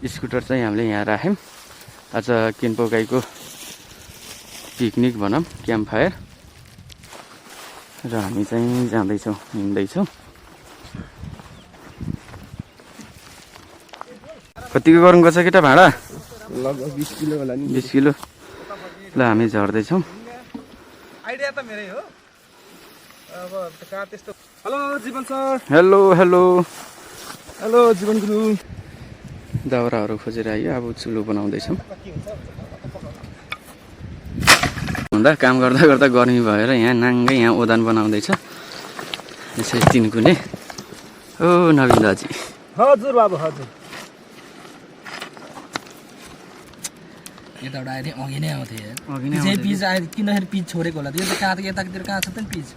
Scooter चाहिँ हामीले यहाँ राख्यौँ। आज केम्पो गाईको पिकनिक भनौँ, क्याम्पफायर। र हामी चाहिँ जाँदैछौँ, हिँड्दैछौँ। कतिको गर्नु पर्छ केटा भाडा? लगभग 20 किलो होला नि। 20 किलो। ल हामी झर्दैछौँ। आइडिया त मेरै हो। अब कहाँ त्यस्तो। हेलो जीवन सर। हेलो हेलो हेलो जीवन गुरु। दाउराहरू खोजेर आयो। अब चुलो बनाउँदैछौँ। हुँदा काम गर्दा गर्दा गर्मी भएर यहाँ नाङ्गै यहाँ ओदान बनाउँदैछ। यसरी तिनकुने। ओ नवीन दाजी। हजुर बाबु हजुर। यताबाट आए थिएँ, अघि नै आउँथेँ यार। अघि नै चाहिँ पिच आयो, किनखेरि पिच छोडेको होला? यो त कहाँ यतातिर कहाँ छ त नि पिच?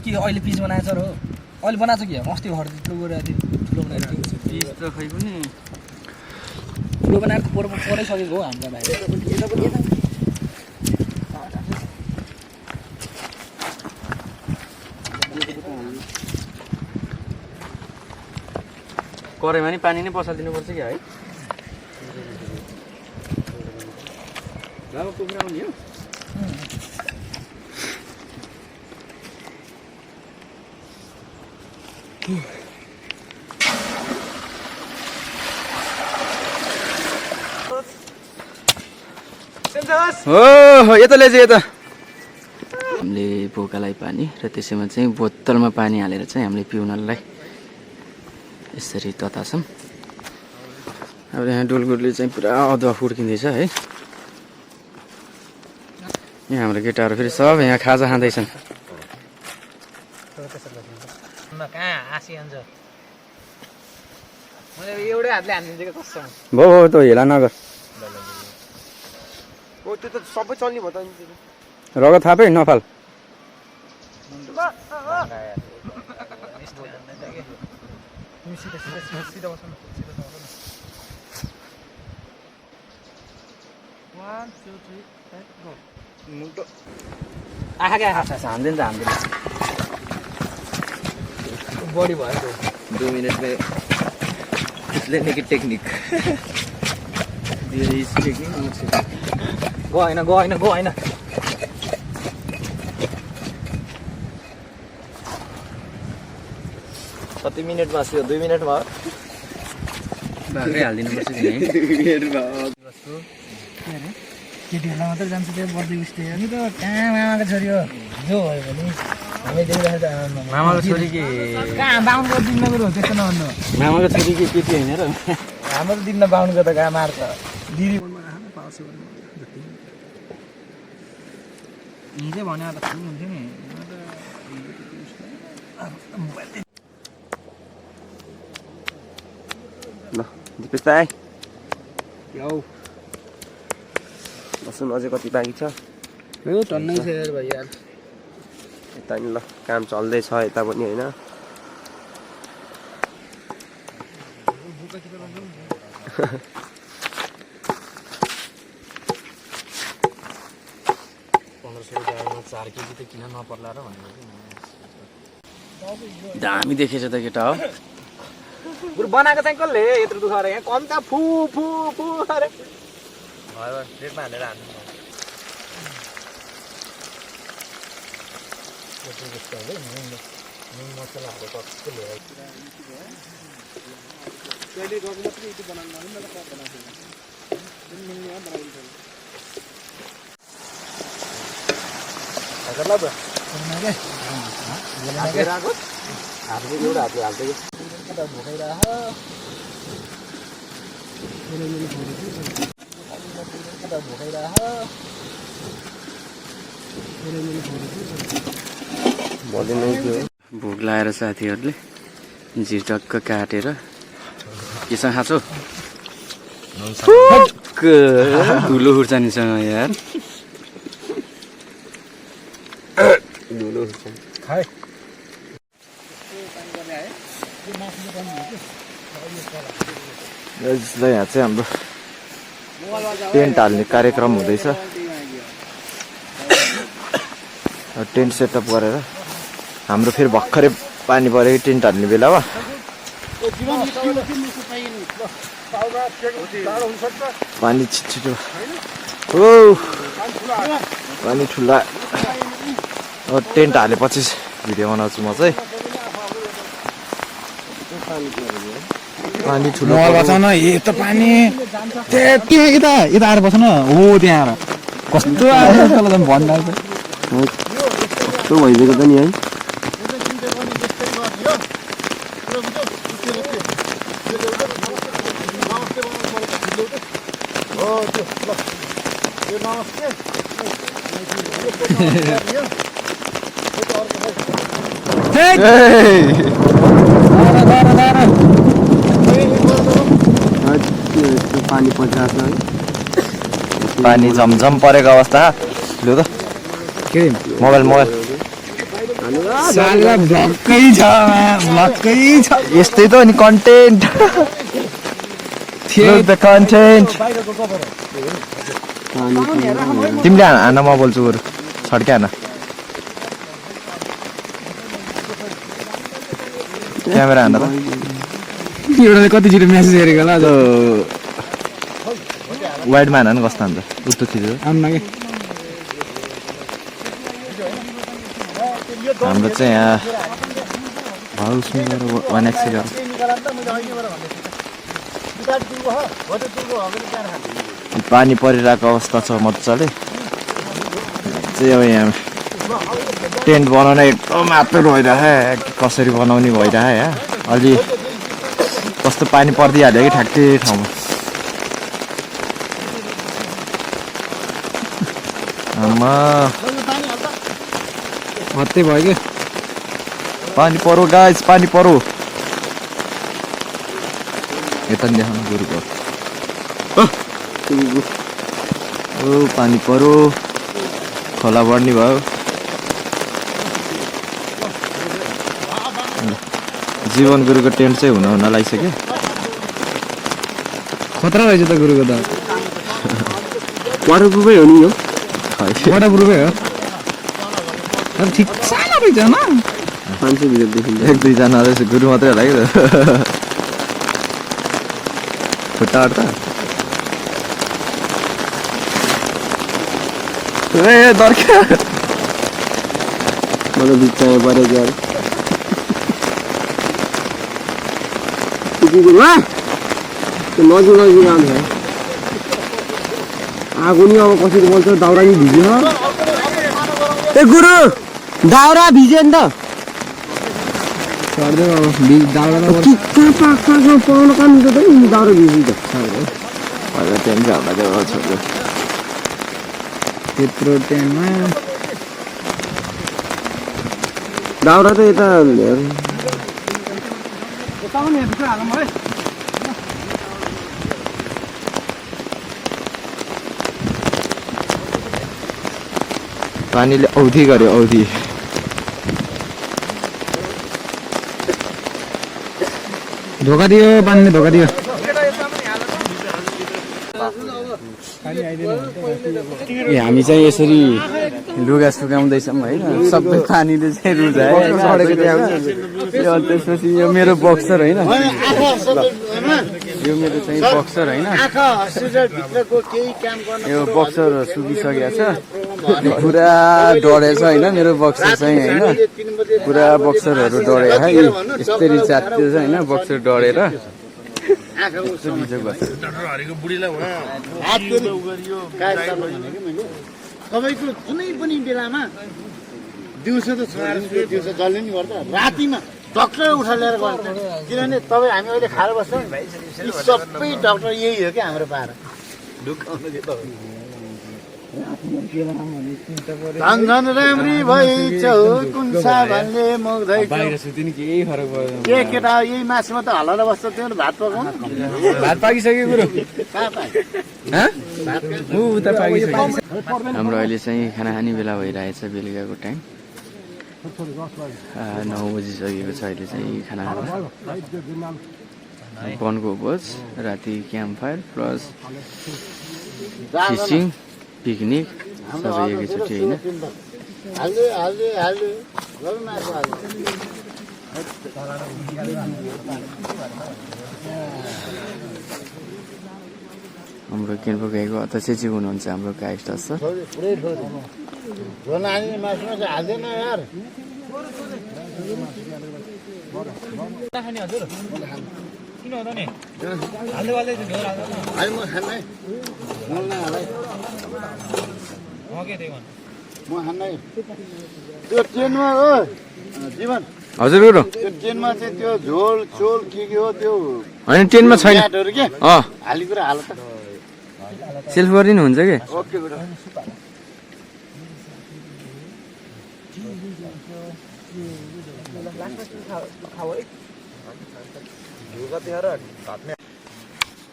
के अहिले पिच बनाएछ र हो? अहिले बनाएको छ कि अस्ति घर ठुलो गइरहेको थियो, ठुलो बनाएर पिच त खै पनि ठुलो बनाएर पढाइसकेको हो हाम्रो भाइ। कराईमा नि पानी नै पसालिदिनुपर्छ कि है? लामो कुखुरा आउने हो? हो यता ल्याइज यता। हामीले बोकालाई पानी र त्यसैमा चाहिँ बोतलमा पानी हालेर चाहिँ हामीले पिउनलाई यसरी तताछौँ। अब यहाँ डुलगुरले चाहिँ पुरा अदुवा फुड्किँदैछ है। यहाँ हाम्रो केटाहरू फेरि सब यहाँ खाजा खाँदैछन्। भयो त हेला नगर। त्यो त सबै चल्ने भयो त नि। रगत थापै नफाल। हान्दैन त हान्दैन। बढी भयो 2 मिनट में लेने की टेक्निक। गएन गएन गएन। कति मिनट बाँच्यो? 2 मिनट भयो। बाख्रै हालिदिनुपर्छ कि है? केटीहरूलाई मात्रै जान्छ त्यो बर्थडे स्टे नि त। कहाँ मामाको छोरी हो जो भयो भने हामी देखिरहेको छ। मामाको छोरी के कहाँ बाहुनको दिनमा कुरो हो त्यस्तो नभन्नु। मामाको छोरी के केटी होइन र? हाम्रो दिनमा बाहुनको त कहाँ मार्छ दिदी हिजो भन्यो त खानु हुन्थ्यो नि। ल दिपेश दाइ यौ लसुन अझै कति बाँकी छ? यो टन्नै छ यार भाइ यार। यता नि ल काम चल्दैछ यता पनि होइन। दामी देखेछ त केटा हो। बरु बनाएको चाहिँ कसले यत्रो दुःख अरे यहाँ कम त फु फु फु अरे प्लेटमा हालेर हाल्नु। मसलाहरू कस्तो ल्यायो। भोक लाएर साथीहरूले झिटक्क काटेर केसँग खाँचो धुलो खुर्सानीसँग यार। यहाँ चाहिँ हाम्रो टेन्ट हाल्ने कार्यक्रम हुँदैछ। टेन्ट सेटअप गरेर हाम्रो फेरि भर्खरै पानी परेको टेन्ट हाल्ने बेला वा पानी छिटो ओ पानी ठुला टेन्ट हालेपछि भिडियो बनाउँछु म चाहिँ पानी ठुलो बचाउन यता पानी त्यहाँ यता यता आएर बस्न हो त्यहाँ आएर कस्तो आएर भन्दा कस्तो भइदिएको त नि है पानी पचास पानी झमझम परेको अवस्था लु त के मोबाइल साला भ्लगकै छ यस्तै त नि कन्टेन्ट द कन्टेन्ट तिमीले हान म बोल्छु बरु छड्के हान क्यामेरा हान त एउटाले कतिचोटि मेसेज गरेको होला वाइडमा हान नि कस्तो अन्त उस्तो थियो आउनु कि हाम्रो चाहिँ यहाँ हाउसमा गएर 1x गएर पानी परिरहेको अवस्था छ मजाले चाहिँ अब यहाँ टेन्ट बनाउन एकदम आतुर भइरहेको कसरी बनाउने भइरहेको यहाँ अलि कस्तो पानी परिदिइहाल्यो कि ठ्याक्कै ठाउँमा आमा हत्तै भयो कि पानी परो गाइस पानी परो यता नि देखाउनु गुरुको ओ पानी परो खोला बढ्ने भयो जीवन गुरुको टेन्ट चाहिँ हुन लागिसक्यो खतरा रहेछ त गुरुको त वाटर प्रुफै हो नि यो वाटर प्रुफै हो तर ठिक सानो रहेछ न 500 भित्र देखिन्छ 1-2 जना रहेछ गुरु मात्रै होला कि खुट्टा अड्ता ए दर्क्या मलाई बिचाइ परे यार त्यो नजिक आउँछ आगो नि अब कसरी बोल्छ दाउरा नि भिज्यो ए गुरु दाउरा भिज्यो नि त सर्दै अब दाउरा पाउन काम त दाउरा भिज्यो त अहिले टेन्ट हाल्दा छोड्यो त्यत्रो टेन्टमा दाउरा त यता पानीले औधी गर्यो औधी धोका दियो पानीले धोका दियो ए हामी चाहिँ यसरी लुगा सुकाउँदैछौँ होइन सबै पानीले चाहिँ रुजायो त्यसपछि यो मेरो बक्सर होइन यो मेरो चाहिँ बक्सर होइन यो बक्सर सुकिसकेको छ पुरा डढेछ होइन मेरो बक्सर चाहिँ होइन पुरा बक्सरहरू डढेर यस्तरी च्यात्यो छ होइन बक्सर डढेर तपाईँको कुनै पनि बेलामा दिउँसो त दिउँसो जल्ने नि गर्दा रातिमा डक्टर उठा लिएर गर्छ किनभने तपाईँ हामी अहिले खाएर बस्छौँ यी सबै डक्टर यही हो क्या हाम्रो पारा धन धन राम्री भइछ कुन साभनले मग्दैछ के केटा यही मासुमा त हल्लाएर बस्छ त्यो भात पकाउनु भात पाकिसक्यो गुरु हाम्रो अहिले चाहिँ खाना खाने बेला भइरहेछ बेलुकाको टाइम 9 बजिसकेको छ अहिले चाहिँ खाना खाना बनको भोज राति क्याम्पफायर प्लस फिसिङ पिकनिक सबै एकैचोटि होइन हाम्रो केन्पो गाईको अध्यक्ष जी हुनुहुन्छ हाम्रो गाई स्टाफ सर। पुरै ठोर झोल नानी मासुमा चाहिँ हाल्दैन यार अहिले म खान्नै झोल नहालै म खान्नै त्यो ट्रेनमा हो जीवन हजुर गुरु त्यो ट्रेनमा चाहिँ त्यो झोल चोल के हो त्यो होइन ट्रेनमा छैन म्याटहरू के अँ हाली कुरा हाल त सेल्फ गरिदिनुहुन्छ कि ओके गुरु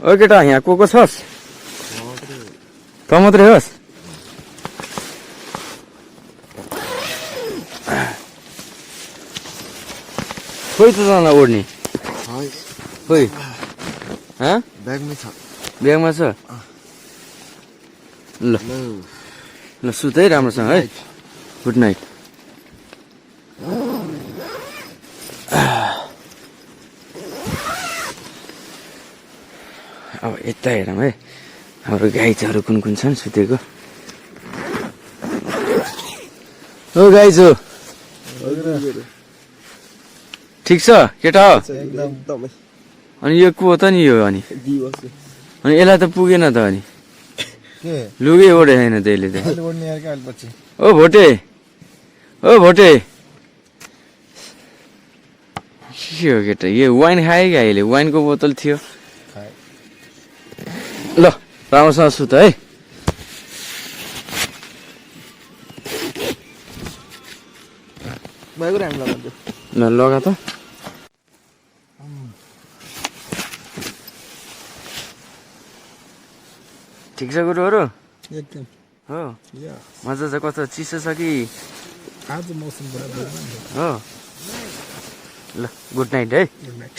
ओ केटा यहाँ को छस् त मात्रै होस् खोइ त जना ओढ्ने खोइ ब्यागमा छ ल ल सुत है राम्रोसँग है गुड नाइट अब यता हेरौँ है हाम्रो गाई चाहिँ कुन कुन छन् सुतेको ओ गाई छु ठिक छ केटा हो अनि यो को हो त नि यो अनि यसलाई त पुगेन त अनि लुगे ओढे छैन त्यसले त ओ भोटे के हो केटा यो वाइन खायो कि अहिले वाइनको बोतल थियो ल राम्रोसँग सुत है ल लगा त ठिक छ गुरुहरू एकदम हो मजा चाहिँ कस्तो चिसो छ कि आज मौसम बराबर हो ल गुड नाइट है गुड नाइट